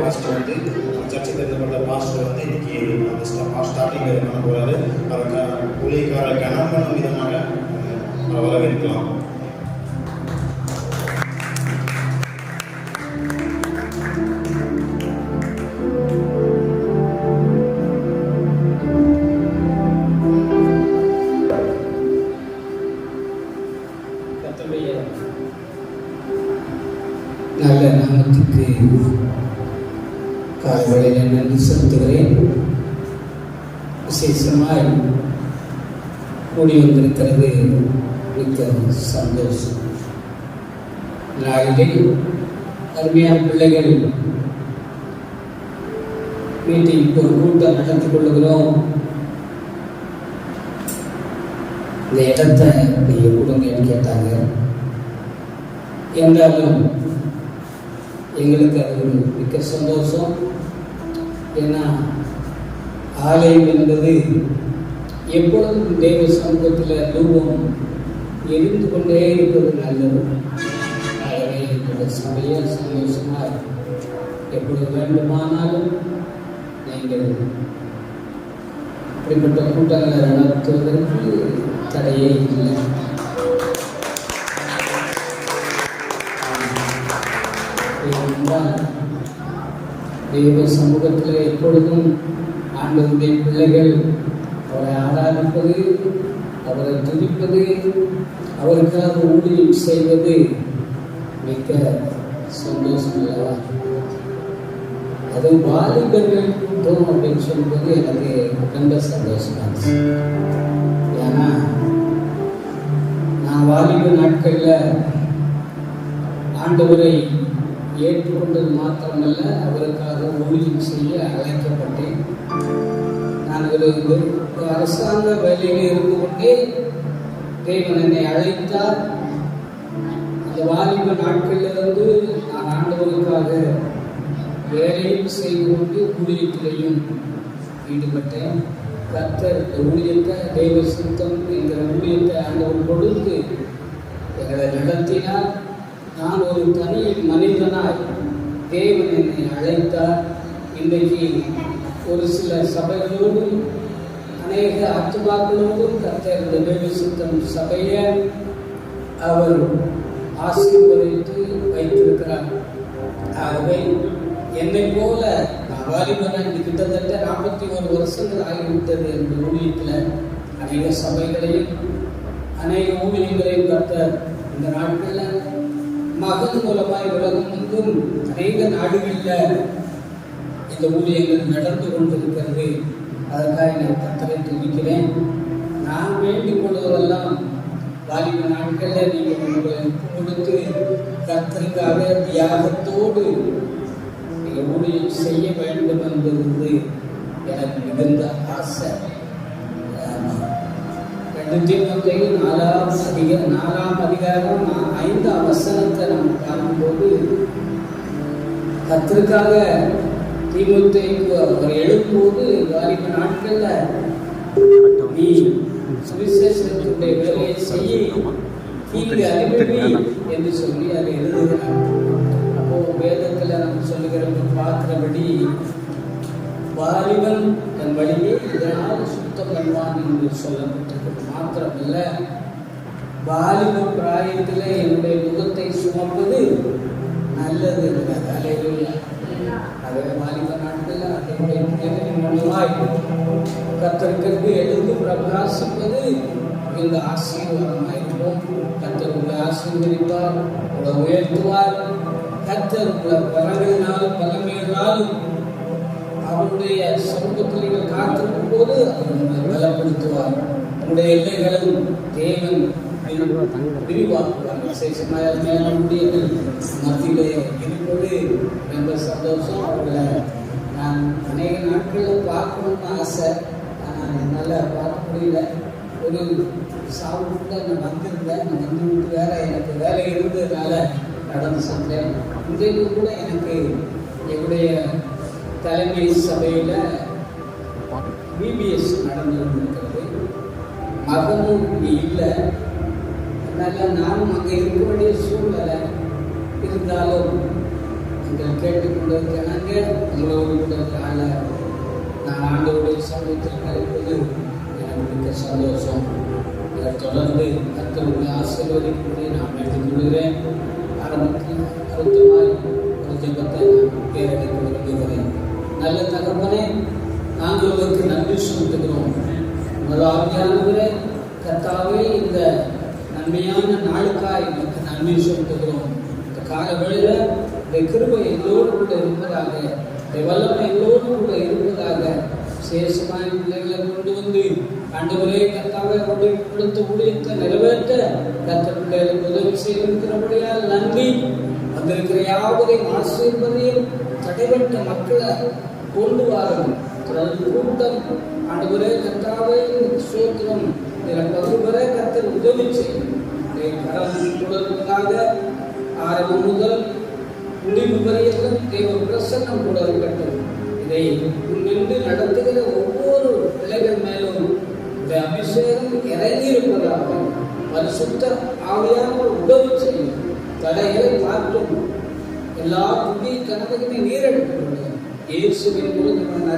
First வந்து சர்ச்சைக்கு இருந்தப்பட்ட pastor வந்து இன்னைக்கு அந்த ஸ்டார்டிங் பண்ண போகிறாரு. அவருக்கு ஊழியக்கார கனம் பண்ணும் விதமாக வரவேற்கலாம். நல்ல நாமத்துக்கு காலையில் நன்றி செலுத்துகிறேன். விசேஷமாய் கூடி வந்திருக்கிறது மிக்க சந்தோஷம். நாளிலே அருமையான பிள்ளைகள் வீட்டில் ஒரு கூட்டம் நடத்தி கொள்ளுகிறோம். இந்த இடத்தை நீங்கள் கொடுங்கன்னு கேட்டாங்க. என்றாலும் எங்களுக்கு அது ஒரு மிக்க சந்தோஷம். ஏன்னா ஆலயம் என்பது எப்பொழுதும் தெய்வ சமூகத்தில் ரூபம் எரிந்து கொண்டே இருப்பது நல்லது. ஆகவே எங்களோட சபையை சந்தோஷமாக எப்பொழுது வேண்டுமானாலும் நீங்கள் இப்படிப்பட்ட கூட்டங்களை நடத்துவதற்கு தடையே இல்லை. தெய்வ சமூகத்தில் எப்பொழுதும் ஆண்டவருடைய பிள்ளைகள் அவரை ஆராதிப்பது, அவரை துதிப்பது, அவருக்காக ஊழியம் செய்வது மிக்க சந்தோஷம் அல்லவா? அது வாலிபர்கள் கூட்டம் அப்படின்னு சொல்வது எனக்கு ரொம்ப சந்தோஷமாக இருந்துச்சு. ஏன்னா நான் வாலிப நாட்களில் ஆண்டவரை ஏற்றுக்கொண்டது மாத்திரமல்ல, அவருக்காக ஊழியம் செய்ய அழைக்கப்பட்டேன். நான் ஒரு அரசாங்க வேலையில் இருந்து கொண்டே தேவன் என்னை அழைத்தார். அந்த வாலிப நாட்களிலிருந்து நான் ஆண்டவருக்காக வேலையும் செய்து கொண்டு ஊழியத்திலையும் ஈடுபட்டேன். கர்த்தர் ஊழியத்தை தெய்வ சுத்தம் என்கிற ஊழியத்தை ஆண்டவர் கொடுத்து எங்களை நடத்தினார். நான் ஒரு தனி மனிதனாய் தேவன் என்னை அழைத்தார். இன்றைக்கு ஒரு சில சபைகளோடும் அநேக ஆத்துமாக்களோடும் கர்த்தர் தெய்வ சுத்தம் சபையை அவர் ஆசீர்வதித்து வைத்திருக்கிறார். ஆகவே என்னை போல வாலிபனாக கிட்டத்தட்ட 41 வருஷங்கள் ஆகிவிட்டது. இந்த ஊழியத்தில் அநேக சபைகளையும் அநேக ஊழியங்களையும் கர்த்தர் இந்த நாட்களில் மகன் மூலமாய் உலகம் எங்கும் அநேக நாடுகளில் இந்த ஊழியங்கள் நடந்து கொண்டிருக்கிறது. அதற்காக நான் கர்த்தரை துதிக்கிறேன். நான் வேண்டிக் கொள்வதெல்லாம் வாலிப நாட்களில் நீங்கள் உங்களை கொடுத்து கர்த்தருக்காக தியாகத்தோடு நீங்கள் ஊழியம் செய்ய வேண்டும் என்பது எனக்கு மிகுந்த ஆசை. 2 தீமோத்தேயு 4ஆம் அதிகாரம் 5ஆம் வசனத்தை நம்ம பார்க்கும்போது கர்த்தருக்காக தீமோத்தேயுக்கு அவர் எழுதும்போது வாலிப நாட்களில் நீ சுவிசேஷத்தினுடைய வேலையை செய்ய தீங்கு அறிவிப்பி என்று சொல்லி அதை எழுதுகிறார். அப்போ வேதத்தில் நம்ம சொல்லுகிறப்ப பார்க்கிறபடி வாலிபன் தன் வழியை இதனால் சுத்தம் பண்ணுவான் என்று சொல்லப்பட்டிருக்கிறது. மாத்திரமல்ல, வாலிப பிராயத்தில் என்னுடைய முகத்தை சுமப்பது நல்லது இருக்கிறது. அலையிலுள்ள அதே வாலிப நாட்களில் அதனுடைய மூலமாய் கர்த்தருக்கு எழுந்து பிரகாசிப்பது இந்த ஆசீர்வாதமாயிருக்கும். கர்த்தர் உங்களை ஆசீர்வதிப்பார், உங்களை உயர்த்துவார். கர்த்தர் உங்களை பலங்களினாலும் பலமையினாலும் அவருடைய சமூகத்தில் நீங்கள் காத்திருக்கும் போது அவர் உங்களை பலப்படுத்துவார். உங்களுடைய எல்லைகளும் தேவன் விரிவாக்குவார். விசேஷமாக மேலுடைய மத்தியிலே இருப்பது ரொம்ப சந்தோஷம். அவர்களை நான் அநேக நாட்களில் பார்க்கணும்னு ஆசை. ஆனால் என்னால் பார்க்க முடியல. ஒரு சாவுக்குள்ள நான் வந்திருந்தேன். நான் வந்துவிட்டு வேற எனக்கு வேலை இருந்ததுனால நடந்து சென்றேன். இன்றைக்கு கூட எனக்கு என்னுடைய தலைமை சபையில் பிபிஎஸ் நடந்து கொண்டிருக்கிறது. மகனும் இல்லை. அதனால் நானும் அங்கே இருக்க வேண்டிய சூழ்நிலை இருந்தாலும் நீங்கள் கேட்டுக்கொண்டிருக்கிறாங்க. உங்களோடு கூட இருக்கிறாங்க. நான் ஆண்டவருடைய சமூகத்தில் கலைப்பது எனக்கு மிக சந்தோஷம். இதை தொடர்ந்து கர்த்தருடைய ஆசீர்வதிக்கும்படி நான் வேண்டிக்கொள்கிறேன். ஆரம்பத்தில் அழுத்தமாய் ஒரு ஜெபத்தை நான் பேரடிக்க விரும்புகிறேன். நல்ல தகப்பனே, நாங்கள் உங்களுக்கு நன்றி செலுத்துகிறோம். முதலாவதானவரே கர்த்தாவே, இந்த நன்மையான நாளுக்காய் எனக்கு நன்றி செலுத்துகிறோம். இந்த காலவெளியில் இந்த கிருபை எல்லோரும் கூட இருப்பதாக, இந்த வல்லமை எல்லோரும் கூட இருப்பதாக, சேஷமாய் பிள்ளைகளை கொண்டு வந்து ஆண்டவரே கர்த்தாவே அவருடைய கொடுத்த ஊழியத்தை நிறைவேற்ற கர்த்தர் பிள்ளைகளுக்கு உதவி செய்திருக்கிறபடியால் நன்றி. வந்திருக்கிற யாவரையும் ஆசீர்வதியும் தடைபட்ட மக்களை கொண்டு வாரும். கூட்டம் ஆண்டவரே கர்த்தாவே சோத்திரம் இதில் பகுவரை கர்த்தர் உதவி செய்யும். தொடர்புக்காக ஆரம்பம் முதல் முடிவு வரையிலும் தேவ பிரசன்னம் கூட இருக்கட்டும். இதை முன்னின்று நடத்துகிற ஒவ்வொரு பிள்ளைகள் மேலும் இந்த அபிஷேகம் இறங்கி இருப்பதாக பரிசுத்த ஆவியானவர் உதவி செய்யும். தடைகளை மாற்றும். எல்லா புதிய கனவுகளுமே நீரெடுக்க முடியும். இயேசுவின் மூலம் நல்ல